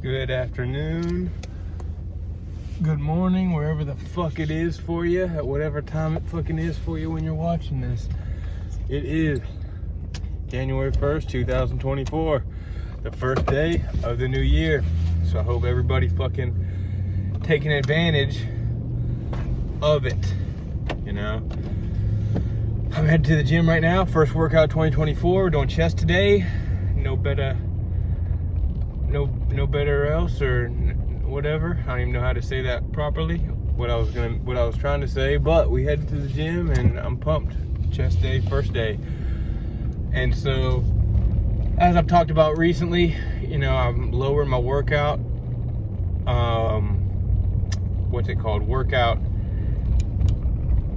Good afternoon, good morning, wherever the fuck it is for you, at whatever time it fucking is for you when you're watching this. It is January 1st, 2024, the first day of the new year. So I hope everybody fucking taking advantage of it, you know. I'm headed to the gym right now, first workout 2024, we're doing chest today. No better else or whatever. I don't even know how to say that properly. What I was trying to say, but we headed to the gym and I'm pumped. Chest day, first day. And so, as I've talked about recently, you know, I'm lowering my workout. What's it called? Workout.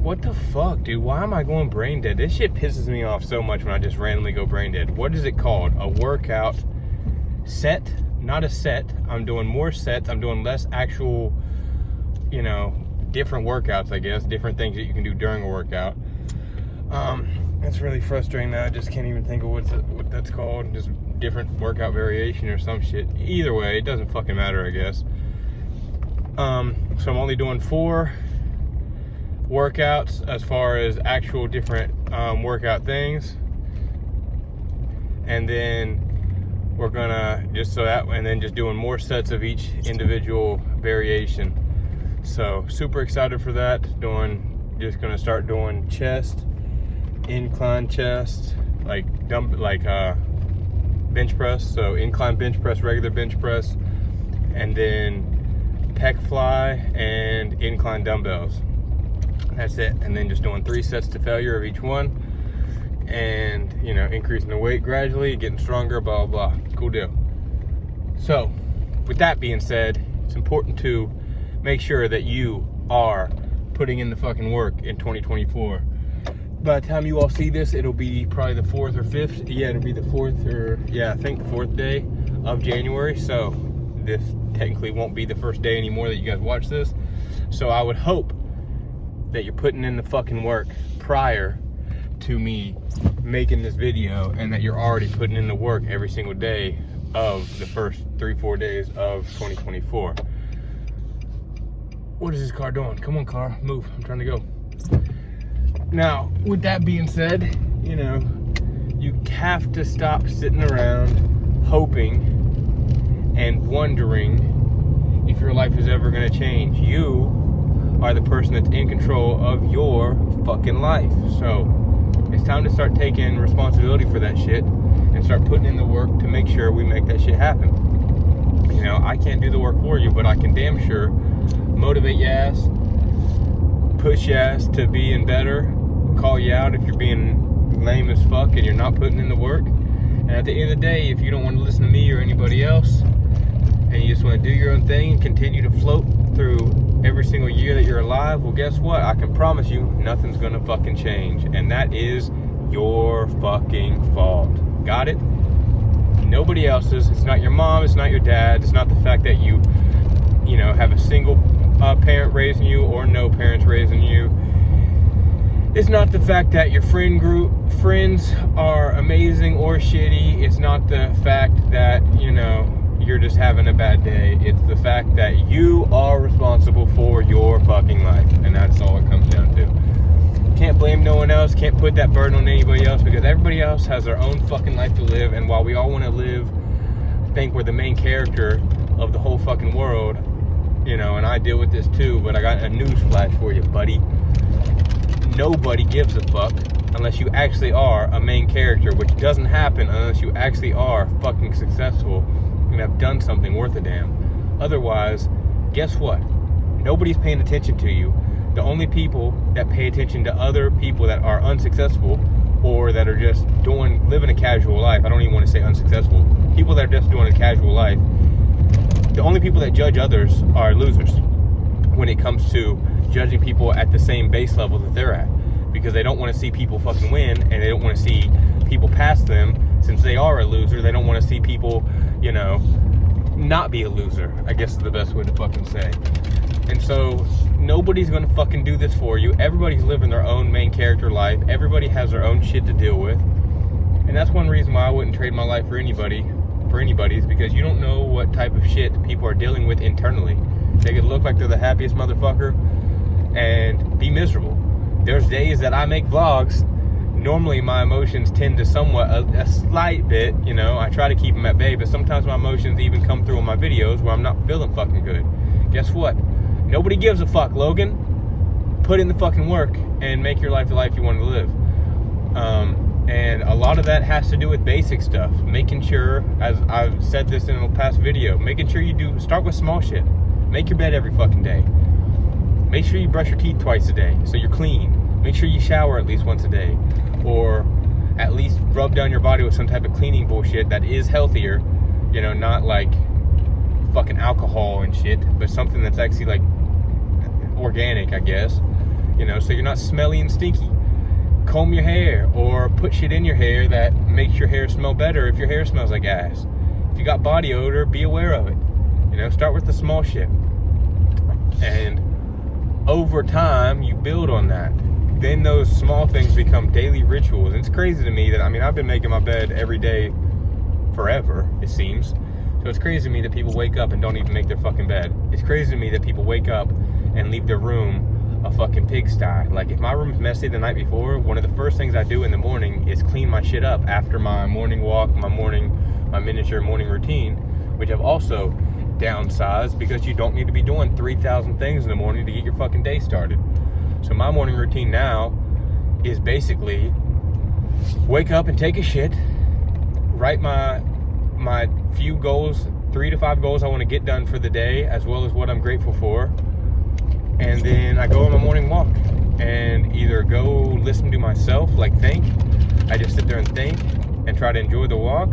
What the fuck, dude? Why am I going brain dead? This shit pisses me off so much when I just randomly go brain dead. What is it called? A workout set? Not a set. I'm doing more sets. I'm doing less actual, you know, different workouts, I guess. Different things that you can do during a workout. It's really frustrating that I just can't even think of what that's called. Just different workout variation or some shit. Either way, it doesn't fucking matter, I guess. So I'm only doing 4 workouts as far as actual different workout things. And then we're gonna and then just doing more sets of each individual variation. So super excited for that. Just gonna start doing chest, incline chest, like bench press. So incline bench press, regular bench press, and then pec fly and incline dumbbells. That's it. And then just doing 3 sets to failure of each one. And, you know, increasing the weight gradually, getting stronger, blah, blah, blah. Cool deal. So, with that being said, it's important to make sure that you are putting in the fucking work in 2024. By the time you all see this, it'll be probably the 4th or 5th. Yeah, it'll be the 4th I think the 4th day of January. So, this technically won't be the first day anymore that you guys watch this. So, I would hope that you're putting in the fucking work prior to me making this video, and that you're already putting in the work every single day of the first 3-4 days of 2024. What is this car doing? Come on, car, move. I'm trying to go. Now, with that being said, you know, you have to stop sitting around hoping and wondering if your life is ever going to change. You are the person that's in control of your fucking life. So it's time to start taking responsibility for that shit and start putting in the work to make sure we make that shit happen. You know, I can't do the work for you, but I can damn sure motivate your ass, push your ass to being better, call you out if you're being lame as fuck and you're not putting in the work. And at the end of the day, if you don't want to listen to me or anybody else, and you just want to do your own thing and continue to float through every single year that you're alive, well, guess what? I can promise you nothing's gonna fucking change, and that is your fucking fault. Got it? Nobody else's. It's not your mom, it's not your dad, it's not the fact that you know, have a single parent raising you or no parents raising you. It's not the fact that your friends are amazing or shitty. It's not the fact that, you know, you're just having a bad day. It's the fact that you are responsible for your fucking life, and that's all it comes down to. Can't blame no one else, can't put that burden on anybody else, because everybody else has their own fucking life to live. And while we all want to think we're the main character of the whole fucking world, you know, and I deal with this too, but I got a news flash for you, buddy. Nobody gives a fuck unless you actually are a main character, which doesn't happen unless you actually are fucking successful and have done something worth a damn. Otherwise, guess what? Nobody's paying attention to you. The only people that pay attention to other people that are unsuccessful or that are just living a casual life, I don't even want to say unsuccessful, people that are just doing a casual life, the only people that judge others are losers when it comes to judging people at the same base level that they're at, because they don't want to see people fucking win, and they don't want to see people pass them. Since they are a loser, they don't want to see people, you know, not be a loser, I guess is the best way to fucking say. And so nobody's gonna fucking do this for you. Everybody's living their own main character life. Everybody has their own shit to deal with. And that's one reason why I wouldn't trade my life for anybody for anybody is because you don't know what type of shit people are dealing with internally. They could look like they're the happiest motherfucker and be miserable. There's days that I make vlogs. Normally my emotions tend to somewhat, a slight bit, you know, I try to keep them at bay, but sometimes my emotions even come through in my videos where I'm not feeling fucking good. Guess what? Nobody gives a fuck, Logan. Put in the fucking work and make your life the life you want to live. And a lot of that has to do with basic stuff. Making sure, as I've said this in a past video, making sure you start with small shit. Make your bed every fucking day. Make sure you brush your teeth twice a day so you're clean. Make sure you shower at least once a day. Or at least rub down your body with some type of cleaning bullshit that is healthier. You know, not like fucking alcohol and shit, but something that's actually like organic, I guess. You know, so you're not smelly and stinky. Comb your hair or put shit in your hair that makes your hair smell better if your hair smells like ass. If you got body odor, be aware of it. You know, start with the small shit. And over time, you build on that. Then those small things become daily rituals. And it's crazy to me that, I mean, I've been making my bed every day forever, it seems. So it's crazy to me that people wake up and don't even make their fucking bed. It's crazy to me that people wake up and leave their room a fucking pigsty. Like, if my room's messy the night before, one of the first things I do in the morning is clean my shit up after my morning walk, my miniature morning routine, which I've also downsized because you don't need to be doing 3,000 things in the morning to get your fucking day started. So my morning routine now is basically wake up and take a shit, write my few goals, 3 to 5 goals I want to get done for the day, as well as what I'm grateful for. And then I go on my morning walk and either go listen to myself, like think. I just sit there and think and try to enjoy the walk.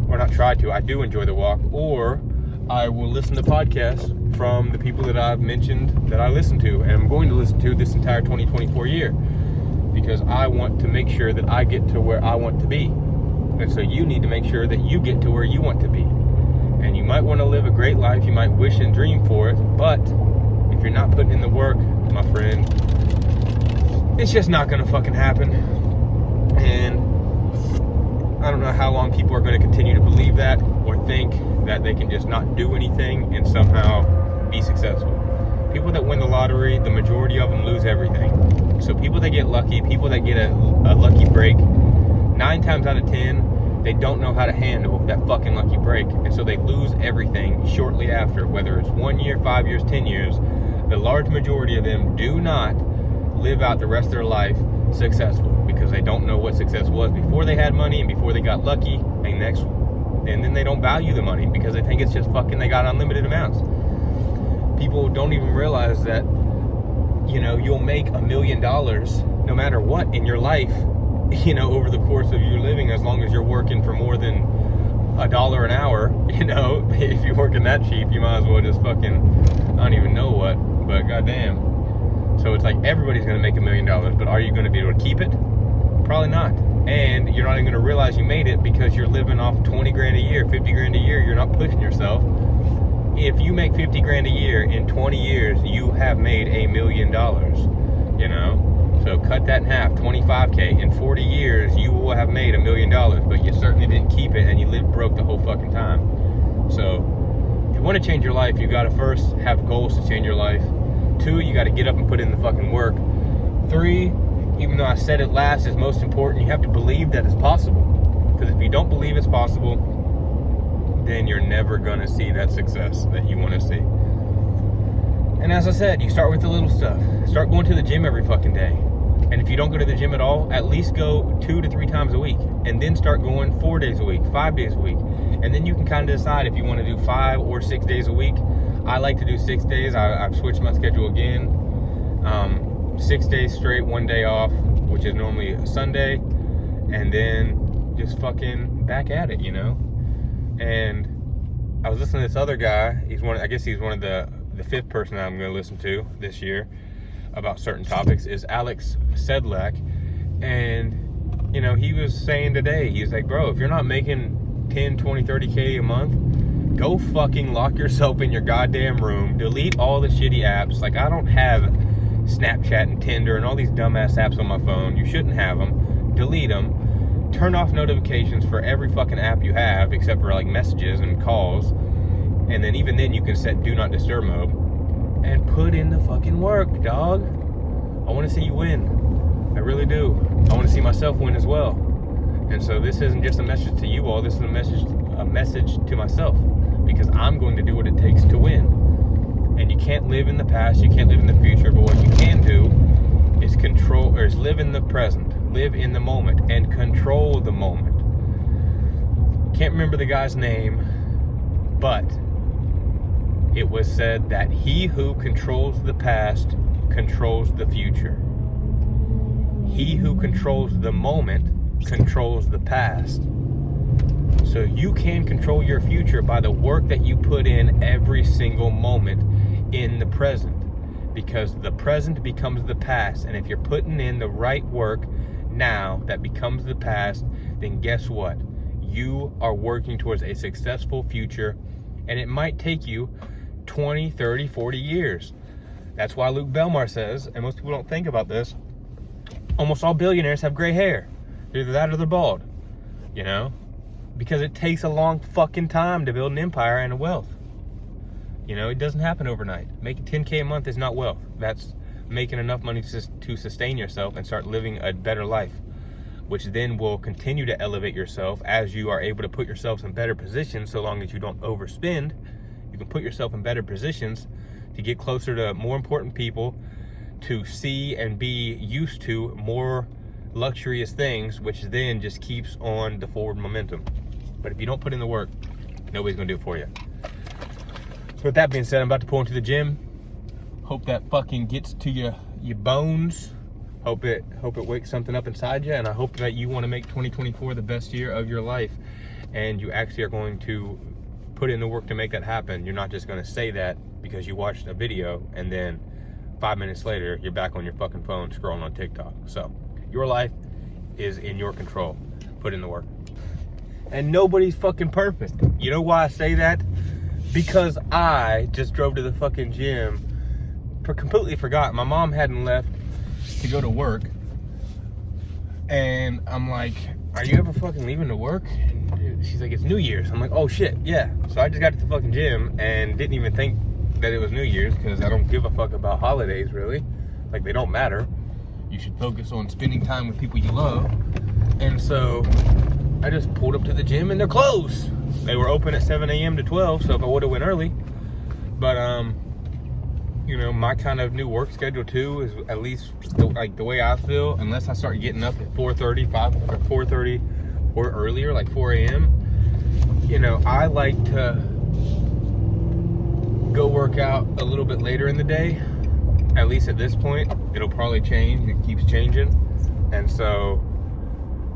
Or not try to, I do enjoy the walk. Or I will listen to podcasts from the people that I've mentioned that I listen to. And I'm going to listen to this entire 2024 year. Because I want to make sure that I get to where I want to be. And so you need to make sure that you get to where you want to be. And you might want to live a great life. You might wish and dream for it. But if you're not putting in the work, my friend, it's just not going to fucking happen. And I don't know how long people are going to continue to believe that or think that they can just not do anything and somehow be successful. People that win the lottery, the majority of them lose everything. So people that get lucky, people that get a lucky break, 9 times out of 10, they don't know how to handle that fucking lucky break. And so they lose everything shortly after, whether it's 1 year, 5 years, 10 years. The large majority of them do not live out the rest of their life successful because they don't know what success was before they had money and before they got lucky, and then they don't value the money because they think it's just fucking, they got unlimited amounts. People don't even realize that, you know, you'll make $1 million no matter what in your life, you know, over the course of your living, as long as you're working for more than $1 an hour. You know, if you're working that cheap, you might as well just fucking, I don't even know what, but goddamn. So it's like everybody's gonna make $1 million, but are you gonna be able to keep it? Probably not. And you're not even gonna realize you made it because you're living off 20 grand a year, 50 grand a year. You're not pushing yourself. If you make 50 grand a year in 20 years, you have made $1 million, you know? So cut that in half, 25K. In 40 years, you will have made $1 million, but you certainly didn't keep it and you lived broke the whole fucking time. So if you want to change your life, you got to first have goals to change your life. 2, you got to get up and put in the fucking work. 3, even though I said it last is most important, you have to believe that it's possible. Because if you don't believe it's possible, then you're never going to see that success that you want to see. And as I said, you start with the little stuff. Start going to the gym every fucking day. And if you don't go to the gym at all, at least go 2 to 3 times a week. And then start going 4 days a week, 5 days a week. And then you can kind of decide if you want to do 5 or 6 days a week. I like to do 6 days. I've switched my schedule again. 6 days straight, 1 day off, which is normally a Sunday. And then just fucking back at it, you know? And I was listening to this other guy. I guess he's one of the 5th person I'm going to listen to this year about certain topics is Alex Sedlak. And, you know, he was saying today, he's like, bro, if you're not making 10, 20, 30K a month, go fucking lock yourself in your goddamn room. Delete all the shitty apps. Like, I don't have Snapchat and Tinder and all these dumbass apps on my phone. You shouldn't have them. Delete them. turn off notifications for every fucking app you have, except for like messages and calls. And then even then you can set do not disturb mode. And put in the fucking work, dog. I want to see you win. I really do. I want to see myself win as well. And so this isn't just a message to you all. This is a message to myself, because I'm going to do what it takes to win. And you can't live in the past. You can't live in the future. But what you can do is live in the present, live in the moment, and control the moment. Can't remember the guy's name, but it was said that he who controls the past controls the future. He who controls the moment controls the past. So you can control your future by the work that you put in every single moment in the present, because the present becomes the past. And if you're putting in the right work now that becomes the past, then guess what? You are working towards a successful future, and it might take you 20, 30, 40 years. That's why Luke Belmar says, and most people don't think about this, almost all billionaires have gray hair. Either that or they're bald, you know? Because it takes a long fucking time to build an empire and a wealth. You know, it doesn't happen overnight. Making 10K a month is not wealth. That's making enough money to sustain yourself and start living a better life, which then will continue to elevate yourself as you are able to put yourself in better positions. So long as you don't overspend, you can put yourself in better positions to get closer to more important people, to see and be used to more luxurious things, which then just keeps on the forward momentum. But if you don't put in the work, nobody's gonna do it for you. So with that being said, I'm about to pull into the gym. Hope that fucking gets to your bones. Hope it wakes something up inside you, and I hope that you want to make 2024 the best year of your life, and you actually are going to put in the work to make that happen. You're not just going to say that because you watched a video and then 5 minutes later you're back on your fucking phone scrolling on TikTok. So your life is in your control. Put in the work. And nobody's fucking perfect. You know why I say that? Because I just drove to the fucking gym, completely forgot. My mom hadn't left to go to work. And I'm like, are you ever fucking leaving to work? And she's like, it's New Year's. I'm like, oh shit, yeah. So I just got to the fucking gym and didn't even think that it was New Year's, because I don't give a fuck about holidays, really. Like, they don't matter. You should focus on spending time with people you love. And so I just pulled up to the gym and they're closed. They were open at 7 a.m. to 12, so if I would have went early. But, you know, my kind of new work schedule too is, at least the way I feel, unless I start getting up at 4:30 or earlier, like 4 a.m. You know, I like to go work out a little bit later in the day. At least at this point, it'll probably change. It keeps changing. And so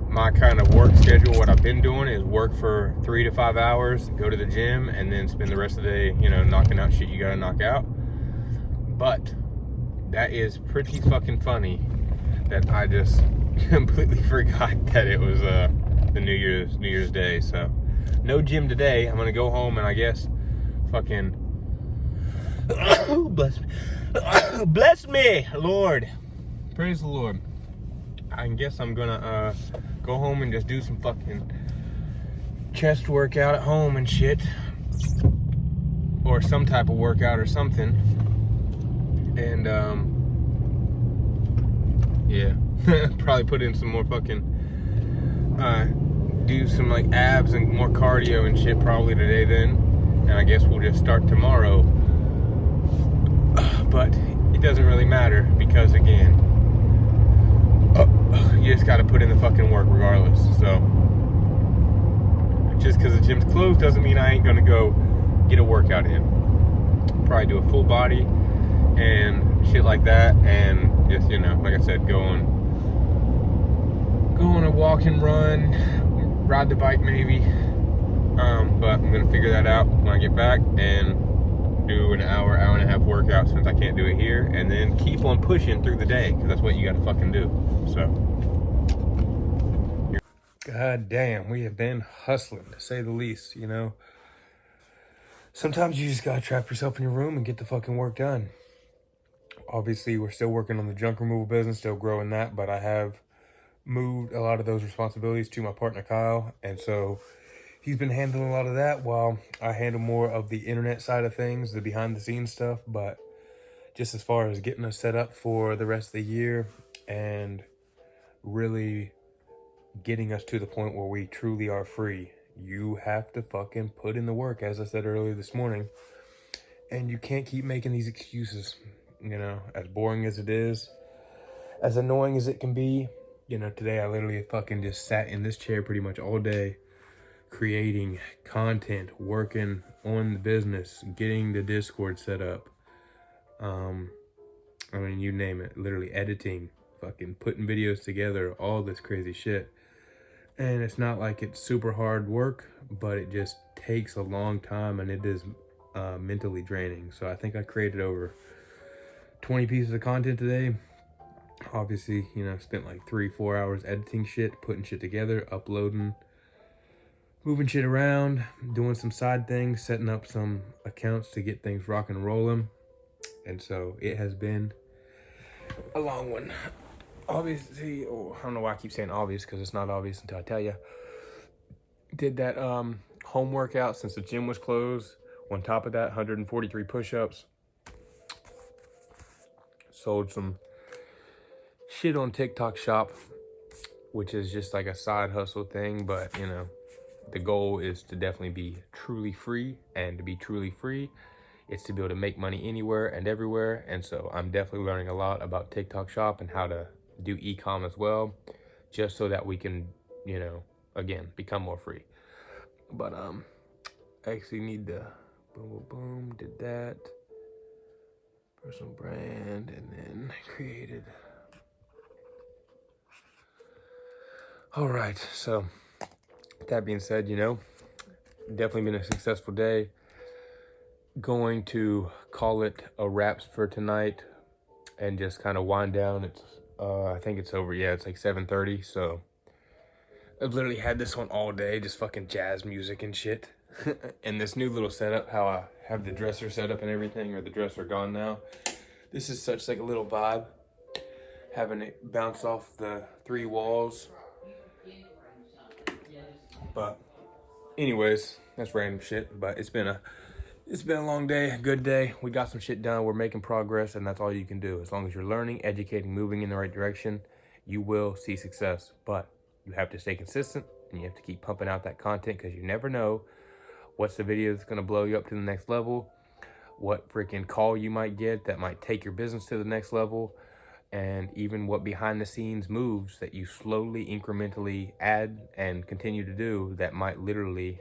my kind of work schedule, what I've been doing is work for 3 to 5 hours, go to the gym, and then spend the rest of the day, you know, knocking out shit you gotta knock out. But that is pretty fucking funny that I just completely forgot that it was the New Year's Day. So no gym today. I'm gonna go home and I guess fucking bless me, Lord. Praise the Lord. I guess I'm gonna go home and just do some fucking chest workout at home and shit, or some type of workout or something. And yeah, probably put in some more fucking do some like abs and more cardio and shit probably today then. And I guess we'll just start tomorrow. But it doesn't really matter, because again, you just got to put in the fucking work regardless. So just because the gym's closed doesn't mean I ain't gonna go get a workout in. Probably do a full body and shit like that, and just, you know, like I said, go on a walk and run, ride the bike maybe. But I'm gonna figure that out when I get back and do an hour and a half workout, since I can't do it here, and then keep on pushing through the day, because that's what you gotta fucking do. So god damn, we have been hustling, to say the least. You know, sometimes you just gotta trap yourself in your room and get the fucking work done. Obviously we're still working on the junk removal business, still growing that, but I have moved a lot of those responsibilities to my partner Kyle, and so he's been handling a lot of that while I handle more of the internet side of things, the behind the scenes stuff. But just as far as getting us set up for the rest of the year and really getting us to the point where we truly are free, you have to fucking put in the work, as I said earlier this morning. And you can't keep making these excuses, you know, as boring as it is, as annoying as it can be. You know, today I literally fucking just sat in this chair pretty much all day, creating content, working on the business, getting the Discord set up. I mean, you name it, literally editing, fucking putting videos together, all this crazy shit. And it's not like it's super hard work, but it just takes a long time, and it is mentally draining. So I think I created over 20 pieces of content today. Obviously, you know, spent like 3-4 hours editing shit, putting shit together, uploading, moving shit around, doing some side things, setting up some accounts to get things rocking and rolling. And so it has been a long one. Obviously, I don't know why I keep saying obvious, because it's not obvious until I tell you. Did that home workout since the gym was closed. On top of that, 143 push-ups. Sold some shit on TikTok Shop, which is just like a side hustle thing, but you know, the goal is to definitely be truly free, and to be truly free, it's to be able to make money anywhere and everywhere. And so I'm definitely learning a lot about TikTok Shop and how to do e-com as well, just so that we can, you know, again, become more free. But I actually need to boom, did that. Personal brand, and then created. All right, so that being said, you know, definitely been a successful day. Going to call it a wraps for tonight and just kind of wind down. It's I think it's over. Yeah, it's like 7:30. So I've literally had this one all day, just fucking jazz music and shit. And this new little setup, how I have the dresser set up and everything, or the dresser gone now. This is such like a little vibe, having it bounce off the 3 walls. But anyways, that's random shit. But it's been a long day, a good day. We got some shit done. We're making progress, and that's all you can do. As long as you're learning, educating, moving in the right direction, you will see success. But you have to stay consistent, and you have to keep pumping out that content, because you never know what's the video that's going to blow you up to the next level, what freaking call you might get that might take your business to the next level, and even what behind the scenes moves that you slowly, incrementally add and continue to do that might literally,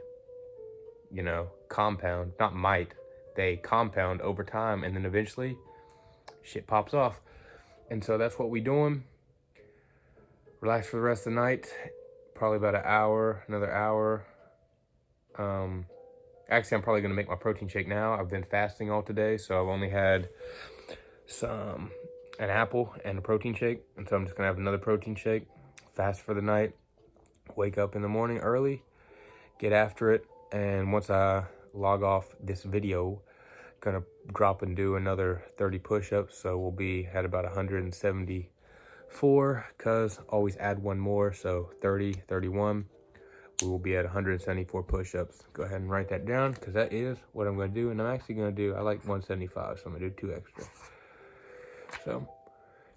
you know, compound. Not might, they compound over time, and then eventually shit pops off. And so that's what we doing. Relax for the rest of the night. Probably about an hour, another hour. Actually, I'm probably gonna make my protein shake now. I've been fasting all today, so I've only had an apple and a protein shake, and so I'm just gonna have another protein shake, fast for the night, wake up in the morning early, get after it, and once I log off this video, gonna drop and do another 30 push-ups, so we'll be at about 174, because always add one more, so 30, 31. We will be at 174 push-ups. Go ahead and write that down, because that is what I'm going to do. And I'm actually going to do, I like 175, so I'm going to do 2 extra. So,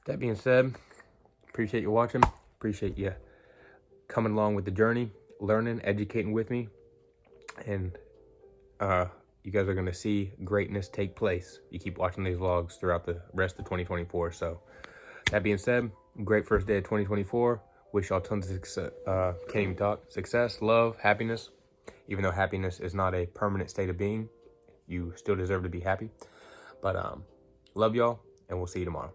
that being said, appreciate you watching. Appreciate you coming along with the journey, learning, educating with me. And you guys are going to see greatness take place. You keep watching these vlogs throughout the rest of 2024. So, that being said, great first day of 2024. Wish y'all tons of success, can't even talk, success, love, happiness. Even though happiness is not a permanent state of being, you still deserve to be happy. But love y'all, and we'll see you tomorrow.